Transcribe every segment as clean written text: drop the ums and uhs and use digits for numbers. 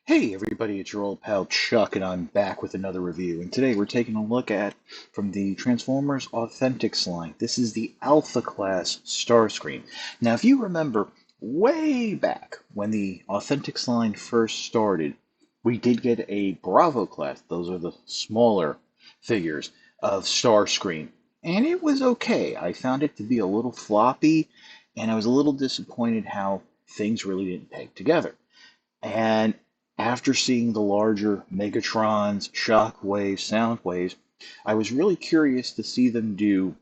Hey everybody, it's your old pal Chuck, and I'm back with another review. And today we're taking a look at from the Transformers Authentics line. This is the Alpha Class Starscream. Now, if you remember way back when the Authentics line first started, we did get a Bravo Class. Those are the smaller figures of Starscream. And it was okay. I found it to be a little floppy, and I was a little disappointed how things really didn't peg together. And after seeing the larger Megatrons, Shockwaves, Soundwaves, I was really curious to see them do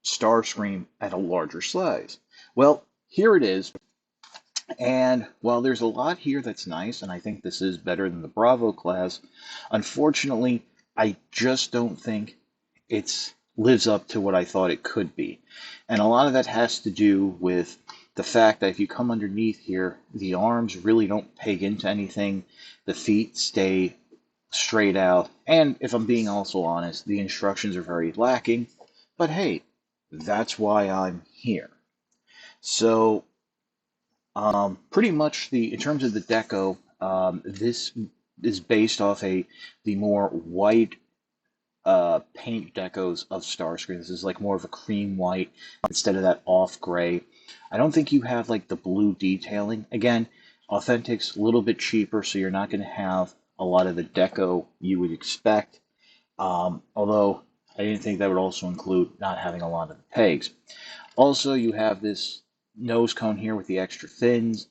Starscream at a larger size. Well, here it is. And while there's a lot here that's nice, and I think this is better than the Bravo class, unfortunately, I just don't think it lives up to what I thought it could be. And a lot of that has to do with the fact that if you come underneath here, the arms really don't peg into anything. The feet stay straight out. And if I'm being also honest, the instructions are very lacking. But hey, that's why I'm here. So pretty much in terms of the deco, this is based off the more white paint decos of Starscream. This is like more of a cream white instead of that off gray. I don't think you have like the blue detailing. Again, Authentics a little bit cheaper, so you're not going to have a lot of the deco you would expect. Although I didn't think that would also include not having a lot of the pegs. Also, you have this nose cone here with the extra fins.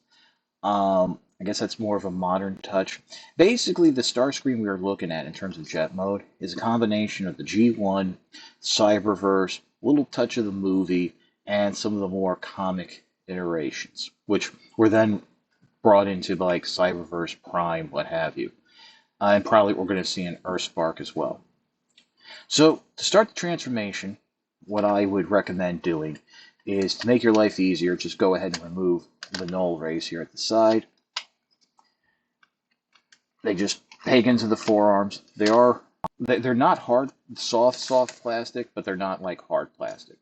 I guess that's more of a modern touch. Basically, the Starscream we were looking at in terms of jet mode is a combination of the G1, Cyberverse, a little touch of the movie, and some of the more comic iterations, which were then brought into like Cyberverse Prime, what have you. And probably we're going to see an Earthspark as well. So to start the transformation, what I would recommend doing is to make your life easier, just go ahead and remove the null rays here at the side. They just peg into the forearms. They're not hard, soft plastic, but they're not like hard plastic.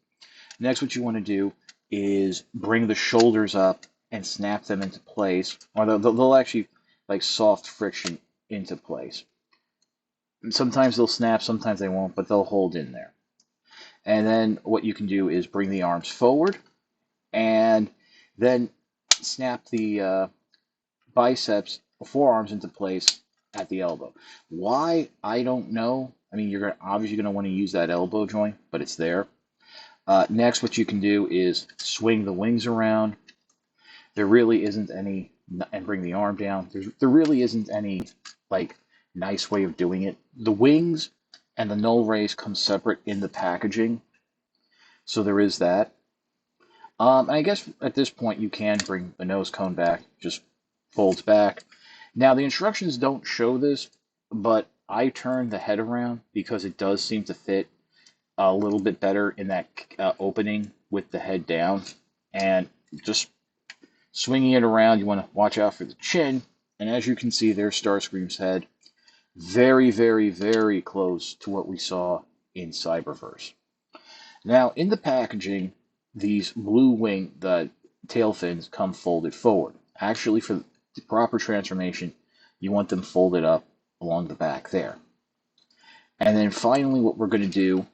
Next, what you want to do is bring the shoulders up and snap them into place, or they'll actually like soft friction into place. And sometimes they'll snap, sometimes they won't, but they'll hold in there. And then what you can do is bring the arms forward and then snap the biceps or forearms into place at the elbow. Why? I don't know. I mean, you're obviously going to want to use that elbow joint, but it's there. Next, what you can do is swing the wings around. There really isn't any, and bring the arm down. There really isn't any like nice way of doing it. The wings and the null rays come separate in the packaging, so there is that. And I guess at this point you can bring the nose cone back, just folds back. Now the instructions don't show this, but I turned the head around because it does seem to fit a little bit better in that opening with the head down. And just swinging it around, you want to watch out for the chin. And as you can see, there's Starscream's head. Very, very, very close to what we saw in Cyberverse. Now, in the packaging, these the tail fins come folded forward. Actually, for the proper transformation, you want them folded up along the back there. And then finally, what we're going to do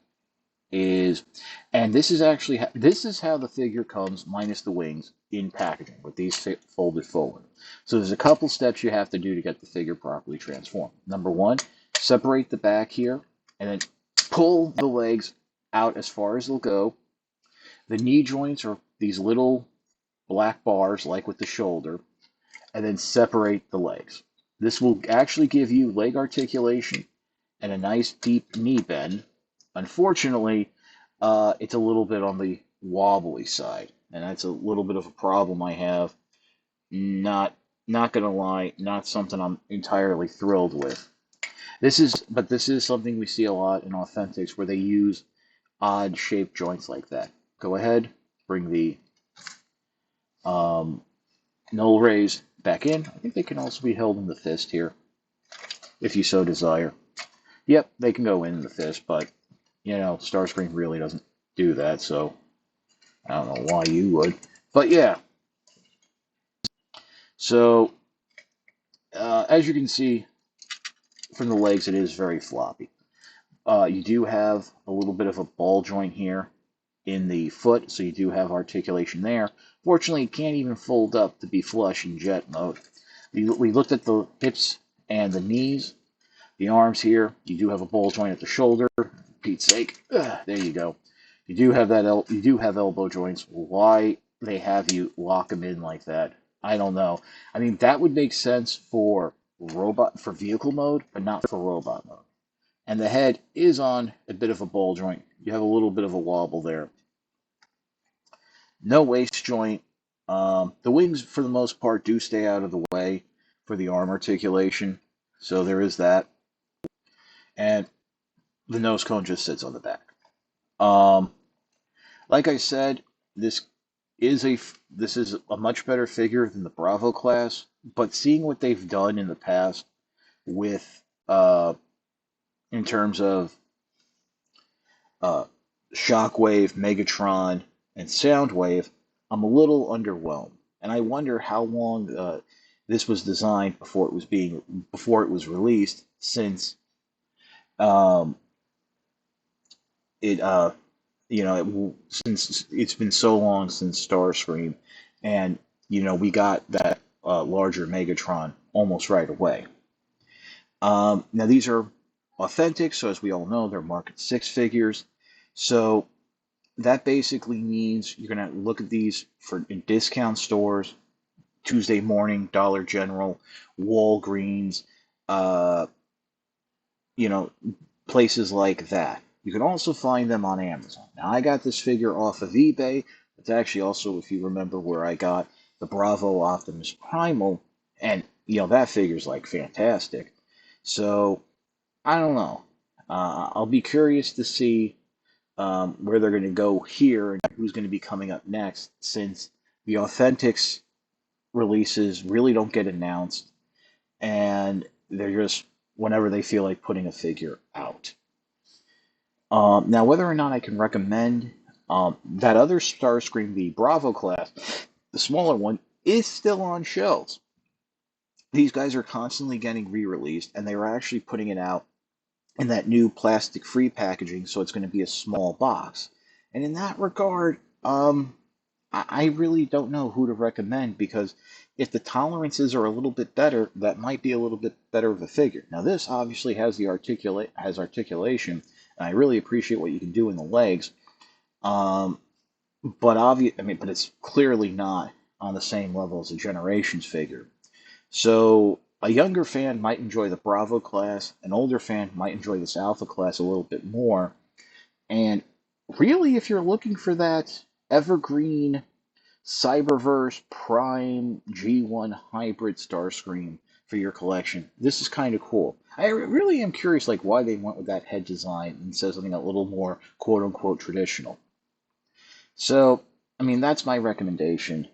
is, and this is how the figure comes minus the wings in packaging with these folded forward. So there's a couple steps you have to do to get the figure properly transformed. Number one, separate the back here and then pull the legs out as far as they'll go. The knee joints are these little black bars like with the shoulder, and then separate the legs. This will actually give you leg articulation and a nice deep knee bend. Unfortunately, it's a little bit on the wobbly side, and that's a little bit of a problem I have. Not gonna lie, not something I'm entirely thrilled with. This is something we see a lot in Authentics where they use odd shaped joints like that. Go ahead, bring the null rays back in. I think they can also be held in the fist here, if you so desire. Yep, they can go in the fist, but Starscream really doesn't do that, so I don't know why you would. But yeah. So As you can see from the legs, it is very floppy. You do have a little bit of a ball joint here in the foot, so you do have articulation there. Fortunately, it can't even fold up to be flush in jet mode. We looked at the hips and the knees. The arms here, you do have a ball joint at the shoulder. For Pete's sake, there you go. You do have that. You do have elbow joints. Why they have you lock them in like that? I don't know. I mean, that would make sense for vehicle mode, but not for robot mode. And the head is on a bit of a ball joint. You have a little bit of a wobble there. No waist joint. The wings, for the most part, do stay out of the way for the arm articulation. So there is that. And the nose cone just sits on the back. Um, like I said, this this is a much better figure than the Bravo class. But seeing what they've done in the past with in terms of uh, Shockwave, Megatron, and Soundwave, I'm a little underwhelmed, and I wonder how long this was designed before it was released, since um, it since it's been so long since Starscream, and we got that larger Megatron almost right away. Now these are authentic, so as we all know, they're market six figures. So that basically means you're going to look at these in discount stores, Tuesday Morning, Dollar General, Walgreens, uh, you know, places like that. You can also find them on Amazon. Now, I got this figure off of eBay. It's actually also, if you remember, where I got the Bravo Optimus Primal, and that figure's like fantastic. So I don't know. I'll be curious to see where they're going to go here and who's going to be coming up next, since the Authentics releases really don't get announced, and they're just whenever they feel like putting a figure out. Now, whether or not I can recommend that other Starscream, the Bravo class, the smaller one, is still on shelves. These guys are constantly getting re-released, and they were actually putting it out in that new plastic-free packaging, so it's going to be a small box. And in that regard, I really don't know who to recommend, because if the tolerances are a little bit better, that might be a little bit better of a figure. Now, this obviously has articulation, and I really appreciate what you can do in the legs. But it's clearly not on the same level as a Generations figure. So a younger fan might enjoy the Bravo class, an older fan might enjoy this Alpha class a little bit more. And really, if you're looking for that evergreen Cyberverse Prime G1 hybrid Starscream for your collection, this is kind of cool. I really am curious, like, why they went with that head design instead of something a little more quote-unquote traditional. So, I mean, that's my recommendation.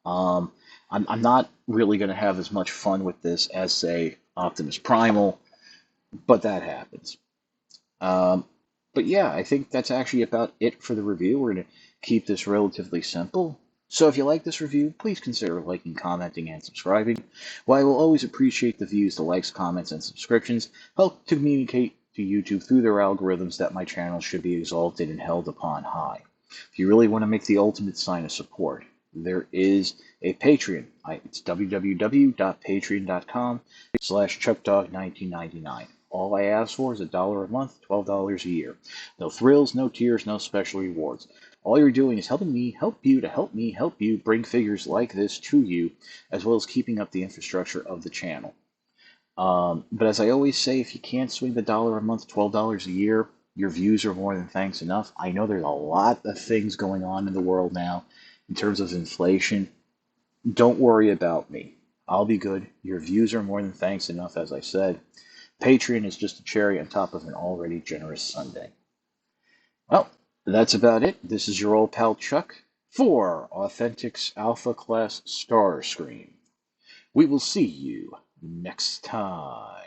Um, I'm not really going to have as much fun with this as, say, Optimus Primal, but that happens. Um, but yeah, I think that's actually about it for the review. We're going to keep this relatively simple. So if you like this review, please consider liking, commenting, and subscribing. While I will always appreciate the views, the likes, comments, and subscriptions help to communicate to YouTube through their algorithms that my channel should be exalted and held upon high. If you really want to make the ultimate sign of support, there is a Patreon. It's www.patreon.com/ChuckDog1999. All I ask for is $1 a month, $12 a year. No thrills, no tiers, no special rewards. All you're doing is helping me help you to help me help you bring figures like this to you, as well as keeping up the infrastructure of the channel. But as I always say, if you can't swing the $1 a month, $12 a year, your views are more than thanks enough. I know there's a lot of things going on in the world now in terms of inflation. Don't worry about me. I'll be good. Your views are more than thanks enough, as I said. Patreon is just a cherry on top of an already generous sundae. Well, that's about it. This is your old pal Chuck for Authentics Alpha Class Starscream. We will see you next time.